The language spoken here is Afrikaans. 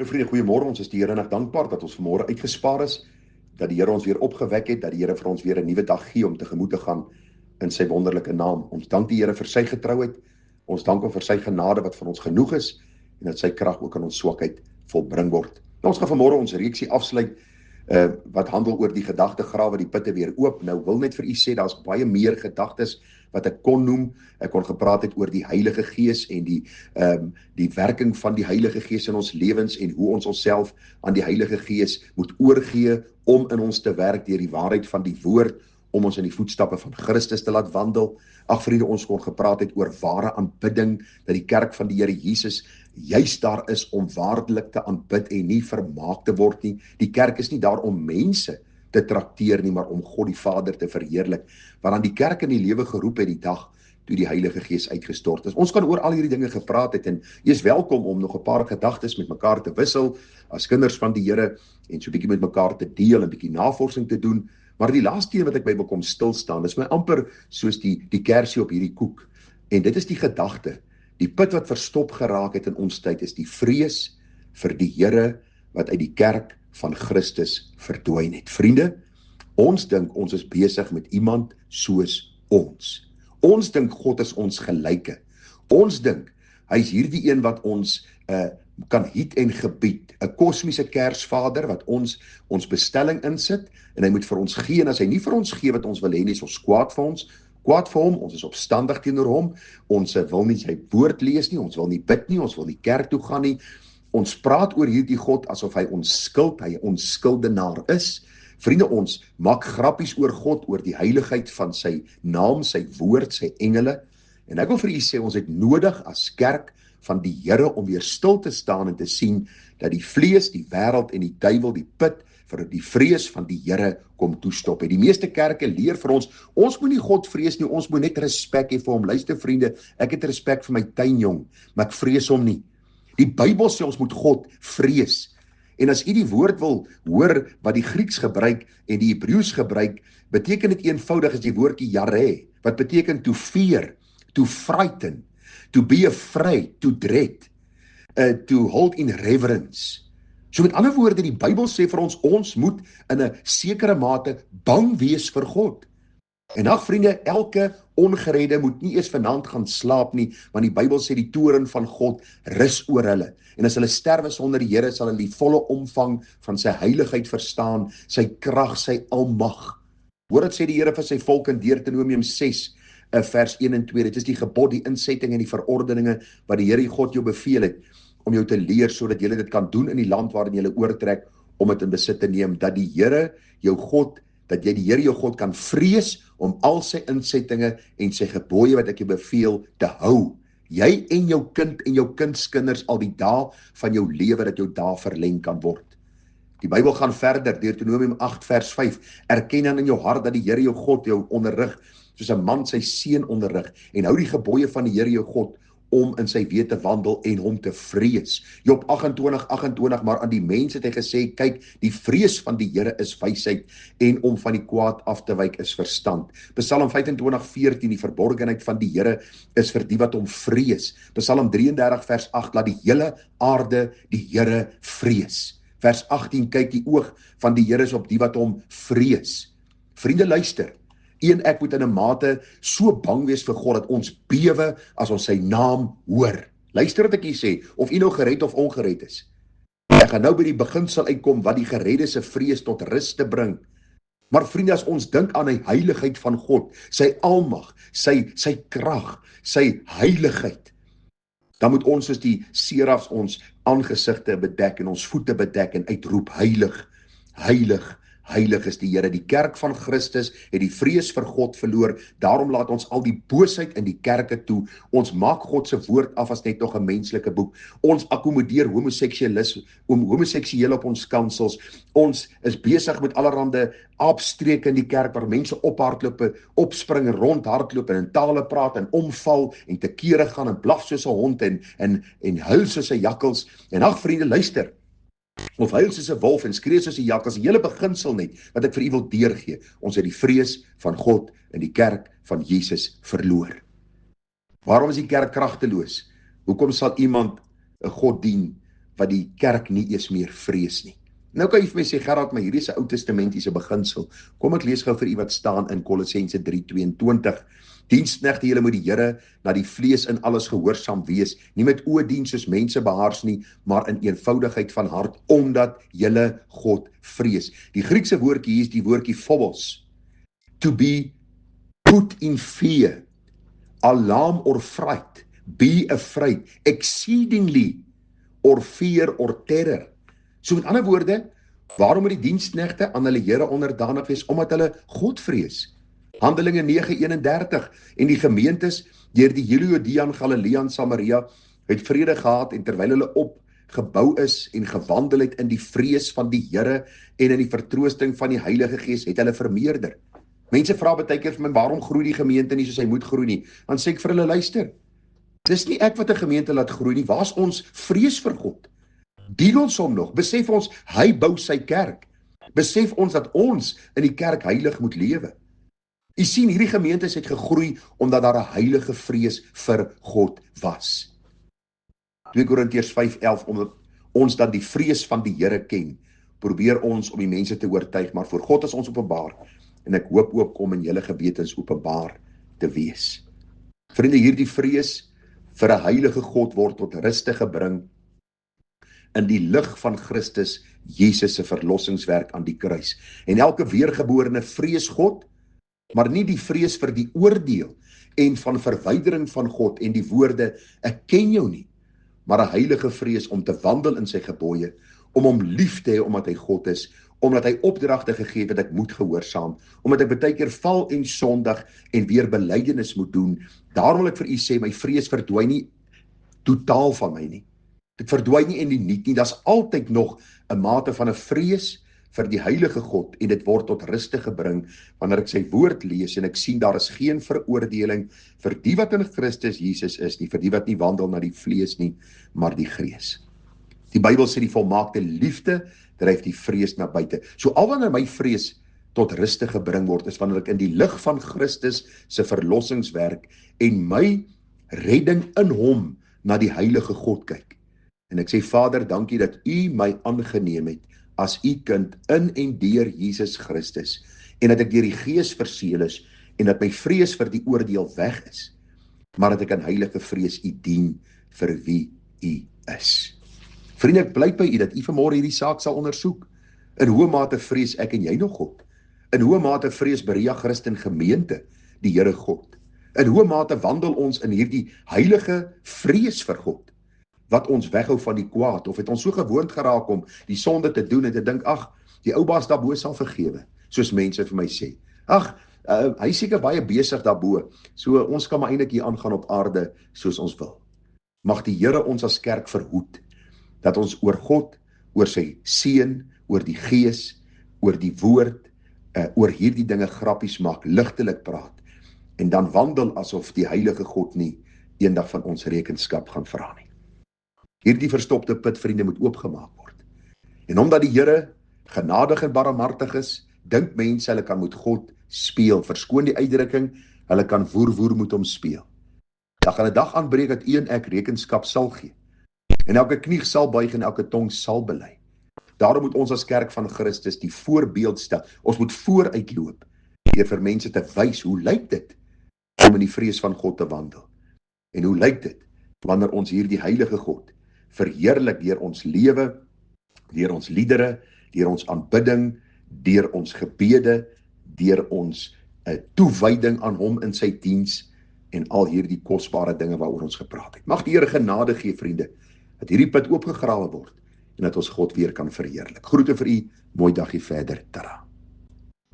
Vriende, goeiemôre. Ons is die Here nog dankbaar dat ons vanmôre uitgespaar is, dat die Here ons weer opgewek het, dat die Here vir ons weer 'n nuwe dag gee om tegemoet te gaan in sy wonderlike naam. Ons dank die Here vir sy getrouheid. Ons dank hom vir sy genade wat vir ons genoeg is en dat sy krag ook in ons swakheid volbring word. Nou, ons gaan vanmôre ons reeksie afsluit wat handel oor die gedagtegrawe, die putte weer oop. Nou wil net vir u sê, daar's baie meer gedagtes wat ek kon noem. Ek kon gepraat het oor die Heilige Gees en die werking van die Heilige Gees in ons lewens en hoe ons onsself aan die Heilige Gees moet oorgee om in ons te werk deur die waarheid van die woord, om ons in die voetstappe van Christus te laat wandel. Ag vriende, ons kon gepraat het oor ware aanbidding, dat die kerk van die Here Jesus juist daar is om waardelik te aanbid en nie vermaak te word nie. Die kerk is nie daar om mense te trakteer nie, maar om God die Vader te verheerlik. Want aan die kerk in die lewe geroep het die dag toe die Heilige Gees uitgestort is. Ons kan oor al hierdie dinge gepraat het en jy is welkom om nog 'n paar gedagtes met mekaar te wissel as kinders van die Here en so 'n bietjie met mekaar te deel en 'n bietjie navorsing te doen. Maar die laaste een wat ek by bekom stil staan, is my amper soos die kersie op hierdie koek. En dit is die gedagte, die put wat verstop geraak het in ons tyd, is die vrees vir die Here wat uit die kerk van Christus verdwyn het. Vriende, ons dink ons is besig met iemand soos ons. Ons dink God is ons gelyke. Ons dink hy is hierdie een wat ons kan hiet en gebied, 'n kosmiese Kersvader wat ons bestelling insit en hy moet vir ons gee, en as hy nie vir ons gee wat ons wil hê nie, is ons kwaad vir hom, ons is opstandig teenoor hom, ons wil nie sy woord lees nie, ons wil nie bid nie, ons wil nie kerk toe gaan nie, ons praat oor hierdie God asof hy ons skuldenaar is. Vriende, ons maak grappies oor God, oor die heiligheid van sy naam, sy woord, sy engele, en ek wil vir u sê, ons het nodig as kerk van die Here om weer stil te staan en te sien dat die vlees, die wêreld en die duiwel die put vir die vrees van die Here kom toestop. Die meeste kerke leer vir ons moet nie God vrees nie, ons moet net respek hê vir hom. Luister vriende, ek het respek vir my tuinjong, maar ek vrees hom nie. Die Bybel sê ons moet God vrees. En as u die woord wil hoor wat die Grieks gebruik en die Hebreëus gebruik, beteken dit eenvoudig as die woordjie yareh, wat beteken to fear, to frighten, to be afraid, to dread, to hold in reverence. So met ander woorde, die Bybel sê vir ons moet in 'n sekere mate bang wees vir God. En ag vriende, elke ongeredde moet nie eers vanaand gaan slaap nie, want die Bybel sê die toorn van God rus oor hulle. En as hulle sterwe sonder die Here, sal hulle die volle omvang van sy heiligheid verstaan, sy krag, sy almag. Hoor wat sê die Here vir sy volk in Deuteronomium 6, vers 1 en 2. Dit is die gebod, die insetting en die verordeninge wat die Here God jou beveel het om jou te leer, sodat jy dit kan doen in die land waarin jy oortrek, om dit in besit te neem, dat die Here jou God, dat jy die Here jou God kan vrees om al sy insettinge en sy gebooie wat ek jou beveel te hou. Jy en jou kind en jou kindskinders al die dae van jou lewe, dat jou dae verleng kan word. Die Bybel gaan verder, Deuteronomium 8 vers 5, erken dan in jou hart dat die Here jou God jou onderrig, soos 'n man sy seun onderrig, en hou die gebooie van die Here jou God, om in sy weë te wandel en hom te vrees. Job 28:28, maar aan die mense het hy gesê, kyk, die vrees van die Here is wysheid, en om van die kwaad af te wyk is verstand. Psalm 25:14, die verborgenheid van die Here is vir die wat hom vrees. Psalm 33 vers 8, laat die hele aarde die Here vrees. Vers 18, kyk, die oog van die Here is op die wat hom vrees. Vriende, luister. En ek moet in 'n mate so bang wees vir God, dat ons bewe as ons sy naam hoor. Luister wat ek hier sê, of u nou gered of ongered is. Ek gaan nou by die beginsel uitkom, wat die geredde se vrees tot rus te bring. Maar vriende, as ons dink aan die heiligheid van God, sy almag, sy krag, sy heiligheid, dan moet ons soos die serafs ons aangesigte bedek en ons voete bedek en uitroep, heilig, heilig, heilig is die Here. Die kerk van Christus het die vrees vir God verloor, daarom laat ons al die boosheid in die kerke toe. Ons maak God se woord af as net nog 'n menslike boek. Ons akkommodeer homoseksuele op ons kansels. Ons is besig met allerhande aapstreke in die kerk, waar mense ophardloop, opspring en rondhardloop en in tale praat en omval en te kere gaan en blaf soos 'n hond en huil soos 'n jakkals. En ag vriende, luister, of huil soos 'n wolf en skree soos 'n jakkals, die hele beginsel net wat ek vir u wil deurgee. Ons het die vrees van God in die kerk van Jesus verloor. Waarom is die kerk kragteloos? Hoekom sal iemand 'n God dien wat die kerk nie eers meer vrees nie. Nou kan jy vir my sê, Gerard, maar hierdie is 'n Ou Testamentiese beginsel. Kom ek lees gou vir u wat staan in Kolossense 3:22. Diensknegte, julle moet die Here na die vlees in alles gehoorsaam wees, nie met oë dien soos mense behaars nie, maar in eenvoudigheid van hart, omdat julle God vrees. Die Griekse woordjie hier is die woordjie phobos, to be put in fear, alarm or fright, be afraid, exceedingly, or fear or terror. So met ander woorde, waarom moet die diensknegte aan hulle Here onderdanig wees? Omdat hulle God vrees. Handelinge 9:31 en die gemeentes deur die Judea, Galilea en Samaria het vrede gehad en terwyl hulle opgebou is en gewandel het in die vrees van die Here en in die vertroosting van die Heilige Gees, het hulle vermeerder. Mense vra baie keer vir my, waarom groei die gemeente nie soos hy moet groei nie? Dan sê ek vir hulle, luister, dis nie ek wat 'n gemeente laat groei nie, waar's ons vrees vir God? Dien ons hom nog? Besef ons, hy bou sy kerk. Besef ons dat ons in die kerk heilig moet lewe. U sien, hierdie gemeentes het gegroei omdat daar 'n heilige vrees vir God was. 2 Korintiërs 5:11, omdat ons dan die vrees van die Here ken, probeer ons om die mense te oortuig, maar voor God is ons openbaar, en ek hoop ook om in julle gewetens openbaar te wees. Vriende, hierdie vrees vir 'n heilige God word tot ruste gebring in die lig van Christus Jesus se verlossingswerk aan die kruis. En elke weergeborene vrees God, maar nie die vrees vir die oordeel en van verwydering van God en die woorde, ek ken jou nie, maar 'n heilige vrees om te wandel in sy gebooie, om hom lief te hê omdat hy God is, omdat hy opdragte gegee het dat ek moet gehoorsaam, omdat ek baie keer val en sondig en weer belydenis moet doen. Daarom wil ek vir u sê, my vrees verdwyn nie totaal van my nie. Dit verdwyn nie in die niet nie, daar's altyd nog 'n mate van 'n vrees vir die heilige God, en dit word tot ruste gebring wanneer ek sy woord lees en ek sien daar is geen veroordeling vir die wat in Christus Jesus is nie, vir die wat nie wandel na die vlees nie, maar die gees. Die Bybel sê die volmaakte liefde dryf die vrees na buite. So al wanneer my vrees tot ruste gebring word, is wanneer ek in die lig van Christus se verlossingswerk en my redding in hom na die heilige God kyk. En ek sê, Vader, dankie dat u my aangeneem het as u kind in en deur Jesus Christus, en dat ek deur die Gees verseël is, en dat my vrees vir die oordeel weg is, maar dat ek in heilige vrees u dien vir wie u is. Vriende, ek bly by u dat u vanmôre hierdie saak sal ondersoek. In hoe mate vrees ek en jy nog God? In hoe mate vrees Berea Christen gemeente die Here God? In hoe mate wandel ons in hierdie heilige vrees vir God, wat ons weghou van die kwaad, of het ons so gewoond geraak om die sonde te doen en te dink, ag, die ou baas daarbo sal vergewe, soos mense vir my sê. Ag, hy is seker baie besig daarbo, so ons kan maar eintlik hier aangaan op aarde soos ons wil. Mag die Here ons as kerk verhoed, dat ons oor God, oor sy seun, oor die Gees, oor die woord, oor hierdie dinge grappies maak, ligtelik praat, en dan wandel asof die heilige God nie eendag van ons rekenskap gaan vra nie. Hierdie verstopte put, vriende, moet oopgemaak word. En omdat die Here genadig en barmhartig is, dink mense hulle kan met God speel. Verskoon die uitdrukking, hulle kan woer met hom speel. Daar gaan 'n dag aanbreek dat u en ek rekenskap sal gee. En elke knie sal buig en elke tong sal bely. Daarom moet ons as kerk van Christus die voorbeeld stel. Ons moet vooruitloop deur vir mense te wys hoe lyk dit om in die vrees van God te wandel. En hoe lyk dit wanneer ons hierdie heilige God verheerlik deur ons lewe, deur ons liedere, deur ons aanbidding, deur ons gebede, deur ons toewyding aan hom in sy diens en al hierdie kosbare dinge waaroor ons gepraat het. Mag die Here genade gee, vriende, dat hierdie put oopgegrawe word en dat ons God weer kan verheerlik. Groete vir u, mooi dagie verder. Tada.